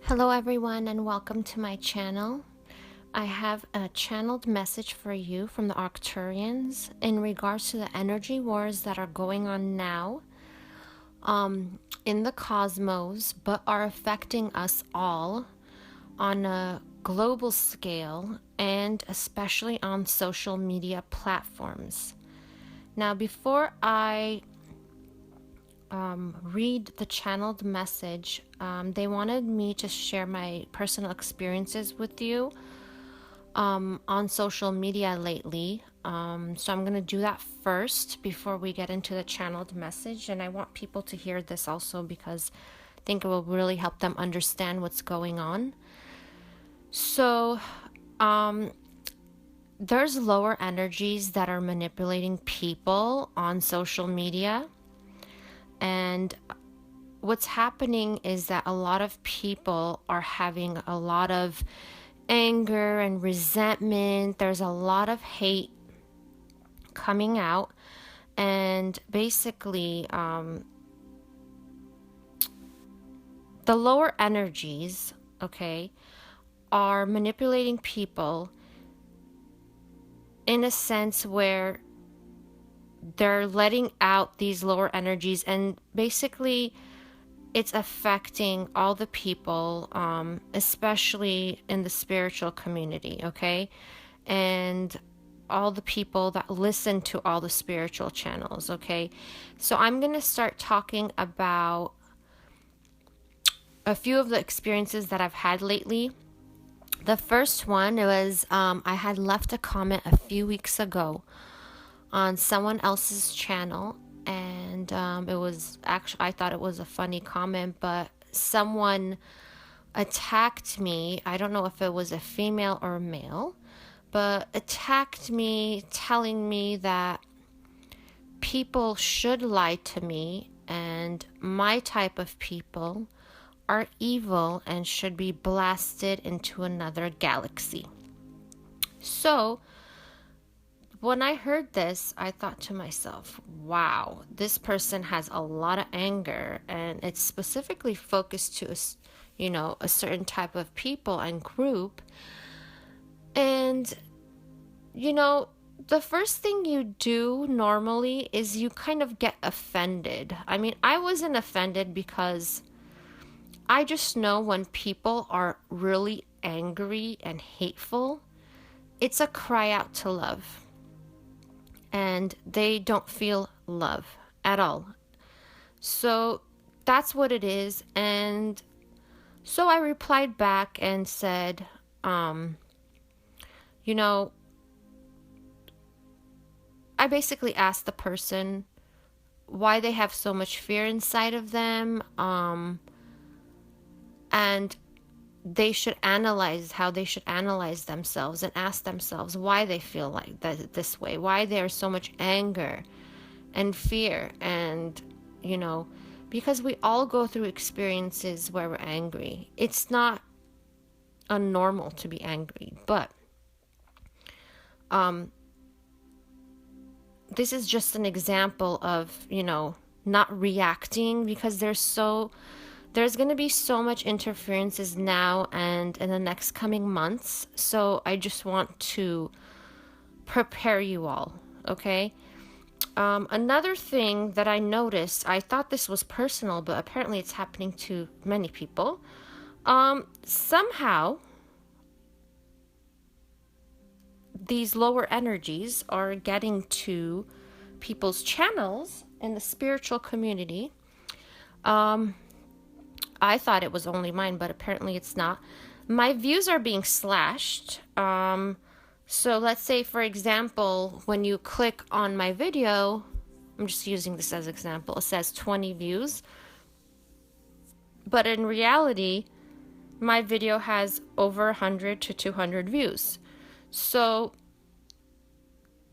Hello everyone and welcome to my channel. I have a channeled message for you from the Arcturians in regards to the energy wars that are going on now in the cosmos, but are affecting us all on a global scale and especially on social media platforms. Now, before I read the channeled message, they wanted me to share my personal experiences with you on social media lately. So I'm going to do that first before we get into the channeled message. And I want people to hear this also because I think it will really help them understand what's going on. So, there's lower energies that are manipulating people on social media. And what's happening is that a lot of people are having a lot of anger and resentment. There's a lot of hate coming out. And basically, the lower energies, okay, are manipulating people in a sense where they're letting out these lower energies, and basically it's affecting all the people, especially in the spiritual community, okay? And all the people that listen to all the spiritual channels, okay? So I'm going to start talking about a few of the experiences that I've had lately. The first one was I had left a comment a few weeks ago on someone else's channel, and it was actually, I thought it was a funny comment, but someone attacked me. I don't know if it was a female or a male, but attacked me, telling me that people should lie to me and my type of people are evil and should be blasted into another galaxy. So when I heard this, I thought to myself, wow, this person has a lot of anger, and it's specifically focused to a certain type of people and group. And the first thing you do normally is you kind of get offended. I mean, I wasn't offended because I just know when people are really angry and hateful, it's a cry out to love. And they don't feel love at all. So that's what it is. And so I replied back and said, I basically asked the person why they have so much fear inside of them, and they should analyze how they should analyze themselves and ask themselves why they feel like this way, why there's so much anger and fear. And because we all go through experiences where we're angry. It's not unnormal to be angry, but this is just an example of not reacting, because there's going to be so much interferences now and in the next coming months. So I just want to prepare you all, okay? Another thing that I noticed, I thought this was personal, but apparently it's happening to many people. Somehow, these lower energies are getting to people's channels in the spiritual community. I thought it was only mine, but apparently it's not. My views are being slashed. So let's say, for example, when you click on my video, I'm just using this as an example, it says 20 views. But in reality, my video has over 100 to 200 views. So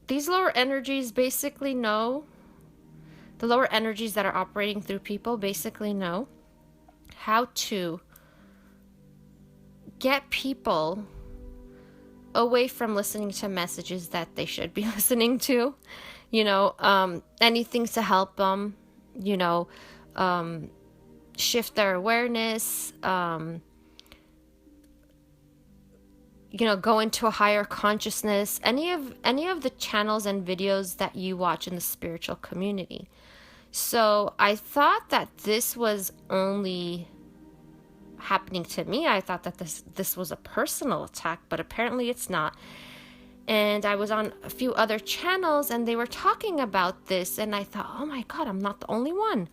these lower energies basically know, the lower energies that are operating through people basically know how to get people away from listening to messages that they should be listening to. Anything to help them, shift their awareness, go into a higher consciousness, any of the channels and videos that you watch in the spiritual community. So I thought that this was only happening to me. I thought that this was a personal attack, but apparently it's not. And I was on a few other channels and they were talking about this, and I thought, oh my God, I'm not the only one.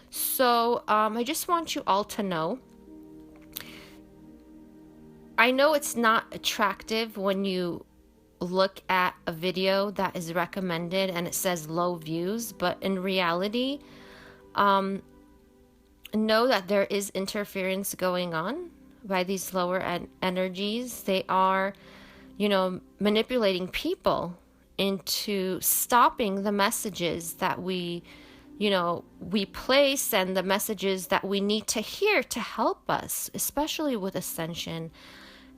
So I just want you all to know, I know it's not attractive when you look at a video that is recommended and it says low views, but in reality, know that there is interference going on by these lower energies. They are, manipulating people into stopping the messages that we place, and the messages that we need to hear to help us, especially with ascension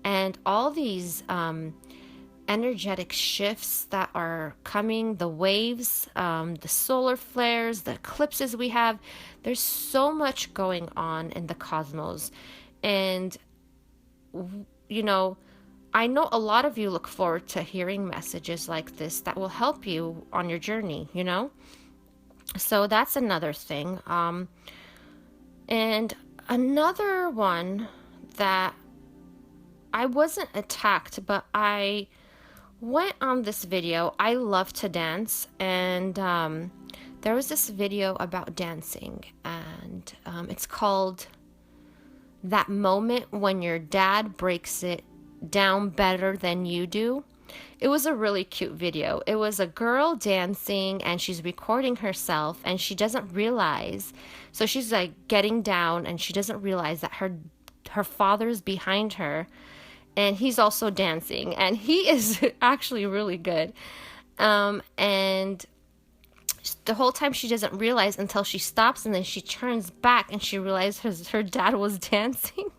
and all these energetic shifts that are coming, the waves, the solar flares, the eclipses we have. There's so much going on in the cosmos. And, I know a lot of you look forward to hearing messages like this that will help you on your journey, So that's another thing. And another one that I wasn't attacked, but I went on this video. I love to dance, and there was this video about dancing, and it's called That Moment When Your Dad Breaks It Down Better Than You Do. It was a really cute video. It was a girl dancing and she's recording herself, and she doesn't realize. So she's like getting down and she doesn't realize that her father's behind her, and he's also dancing, and he is actually really good. And the whole time she doesn't realize until she stops, and then she turns back and she realizes her dad was dancing.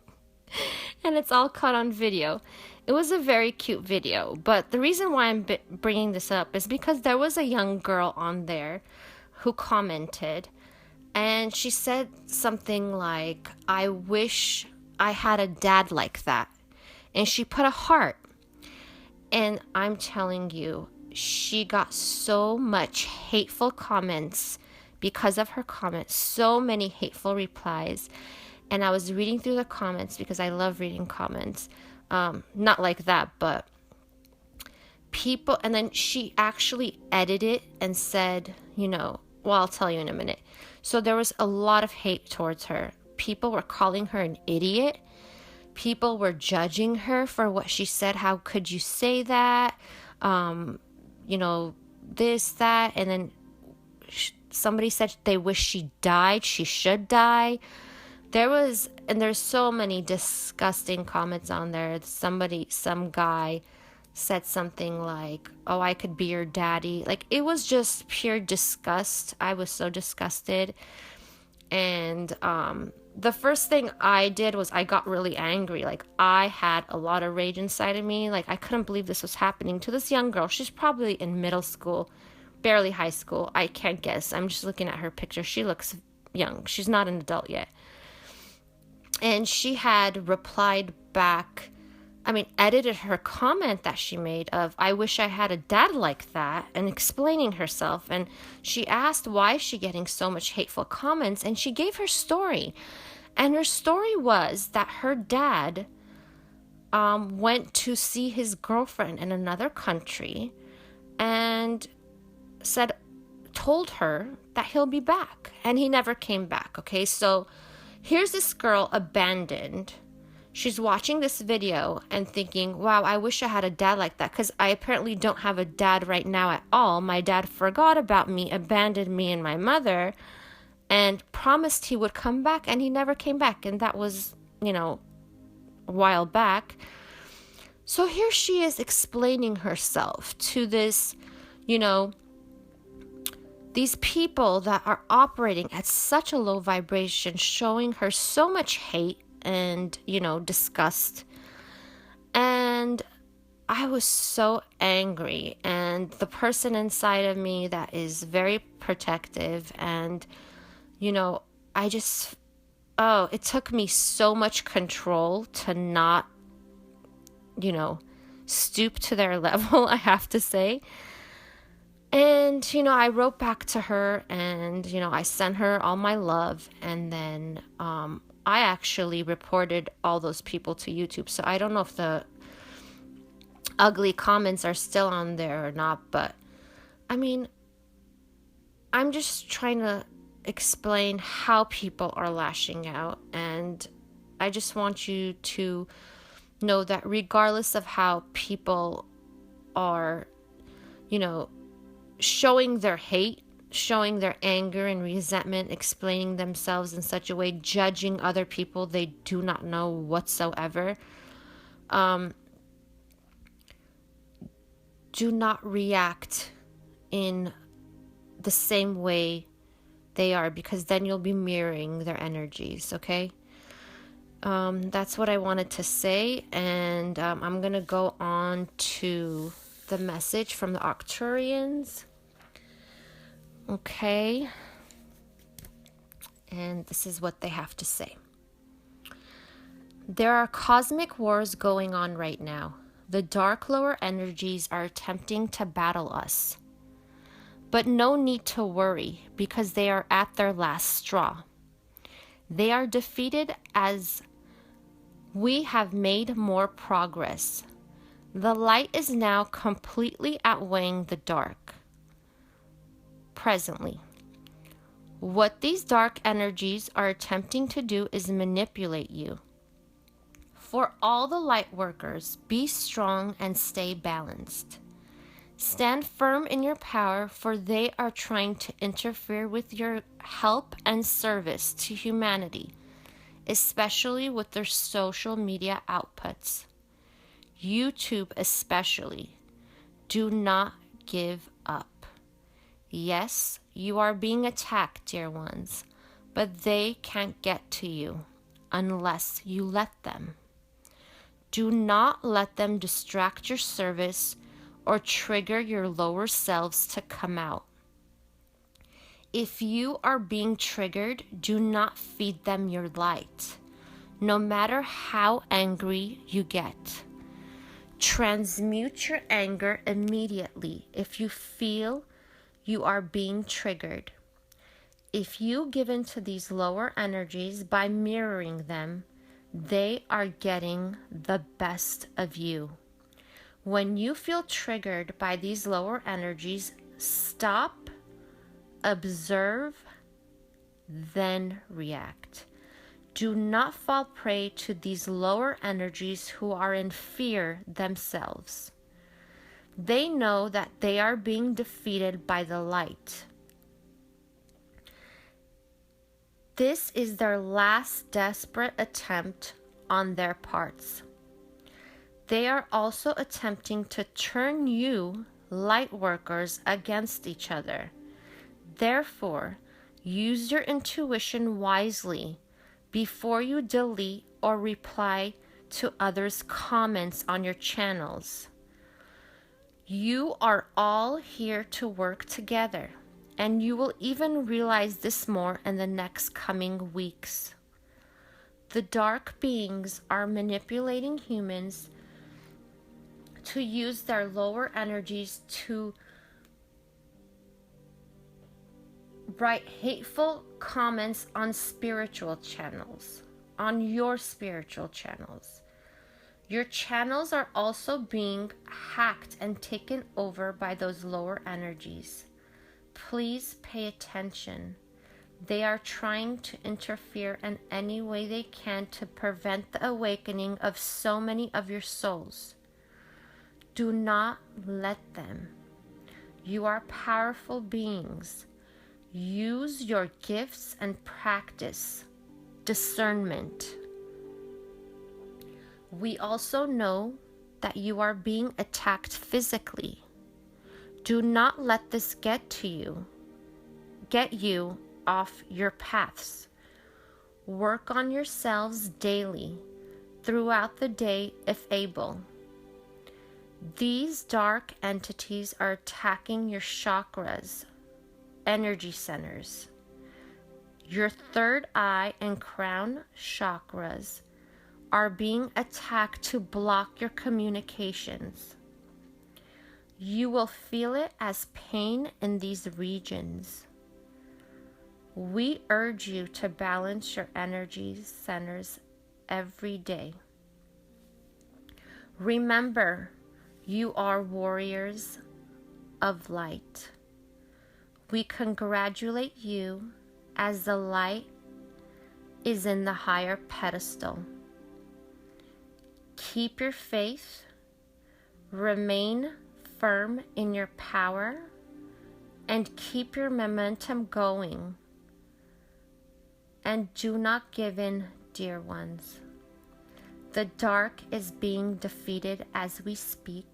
And it's all caught on video. It was a very cute video, but the reason why I'm bringing this up is because there was a young girl on there who commented, and she said something like, I wish I had a dad like that. And she put a heart. And I'm telling you, she got so much hateful comments because of her comments, so many hateful replies. And I was reading through the comments because I love reading comments. Not like that, but people. And then she actually edited and said, I'll tell you in a minute. So there was a lot of hate towards her. People were calling her an idiot. People were judging her for what she said. How could you say that? This, that. And then somebody said they wish she died. She should die. There's so many disgusting comments on there. Some guy said something like, oh, I could be your daddy. Like, it was just pure disgust. I was so disgusted. And the first thing I did was I got really angry. Like, I had a lot of rage inside of me. Like, I couldn't believe this was happening to this young girl. She's probably in middle school, barely high school. I can't guess. I'm just looking at her picture. She looks young. She's not an adult yet. And she had replied back, edited her comment that she made of, I wish I had a dad like that, and explaining herself. And she asked, why is she getting so much hateful comments? And she gave her story. And her story was that her dad went to see his girlfriend in another country and told her that he'll be back. And he never came back, okay? So here's this girl abandoned. She's watching this video and thinking, wow, I wish I had a dad like that, because I apparently don't have a dad right now at all. My dad forgot about me, abandoned me and my mother, and promised he would come back, and he never came back. And that was, a while back. So here she is explaining herself to this, these people that are operating at such a low vibration, showing her so much hate and, disgust. And I was so angry. And the person inside of me that is very protective, and, it took me so much control to not, stoop to their level, I have to say. And, I wrote back to her and, I sent her all my love. And then I actually reported all those people to YouTube. So I don't know if the ugly comments are still on there or not. But, I mean, I'm just trying to explain how people are lashing out. And I just want you to know that regardless of how people are, showing their hate, showing their anger and resentment, explaining themselves in such a way, judging other people they do not know whatsoever, do not react in the same way they are, because then you'll be mirroring their energies, okay? That's what I wanted to say, and I'm going to go on to the message from the Arcturians. Okay. And this is what they have to say. There are cosmic wars going on right now. The dark lower energies are attempting to battle us. But no need to worry, because they are at their last straw. They are defeated as we have made more progress. The light is now completely outweighing the dark. Presently, what these dark energies are attempting to do is manipulate you. For all the light workers, be strong and stay balanced. Stand firm in your power, for they are trying to interfere with your help and service to humanity, especially with their social media outputs. YouTube especially. Do not give up. Yes, you are being attacked, dear ones, but they can't get to you unless you let them. Do not let them distract your service or trigger your lower selves to come out. If you are being triggered, do not feed them your light, no matter how angry you get. Transmute your anger immediately if you feel you are being triggered. If you give in to these lower energies by mirroring them, they are getting the best of you. When you feel triggered by these lower energies, stop, observe, then react. Do not fall prey to these lower energies who are in fear themselves. They know that they are being defeated by the light. This is their last desperate attempt on their parts. They are also attempting to turn you, light workers, against each other. Therefore, use your intuition wisely before you delete or reply to others' comments on your channels. You are all here to work together, and you will even realize this more in the next coming weeks. The dark beings are manipulating humans to use their lower energies to write hateful comments on spiritual channels, on your spiritual channels. Your channels are also being hacked and taken over by those lower energies. Please pay attention. They are trying to interfere in any way they can to prevent the awakening of so many of your souls. Do not let them. You are powerful beings. Use your gifts and practice discernment. We also know that you are being attacked physically. Do not let this get you off your paths. Work on yourselves daily, throughout the day if able. These dark entities are attacking your chakras, energy centers, your third eye and crown chakras, are being attacked to block your communications. You will feel it as pain in these regions. We urge you to balance your energy centers every day. Remember, you are warriors of light. We congratulate you as the light is in the higher pedestal. Keep your faith, remain firm in your power, and keep your momentum going. And do not give in, dear ones. The dark is being defeated as we speak.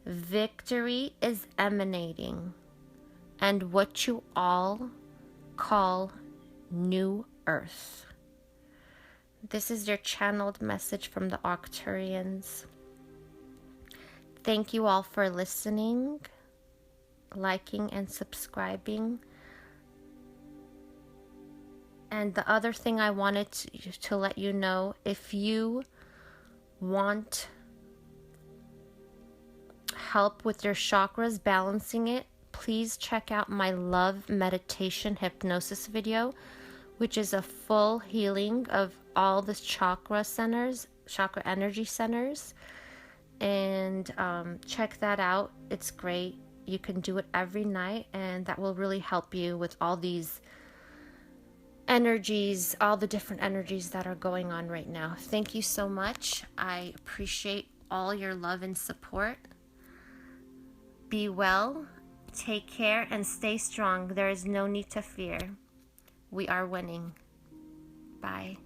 Victory is emanating, and what you all call New Earth. This is your channeled message from the Arcturians. Thank you all for listening, liking, and subscribing. And the other thing I wanted to let you know, if you want help with your chakras, balancing it, please check out my love meditation hypnosis video, which is a full healing of all the chakra centers, chakra energy centers. And check that out. It's great. You can do it every night, and that will really help you with all these energies, all the different energies that are going on right now. Thank you so much. I appreciate all your love and support. Be well, take care, and stay strong. There is no need to fear. We are winning. Bye.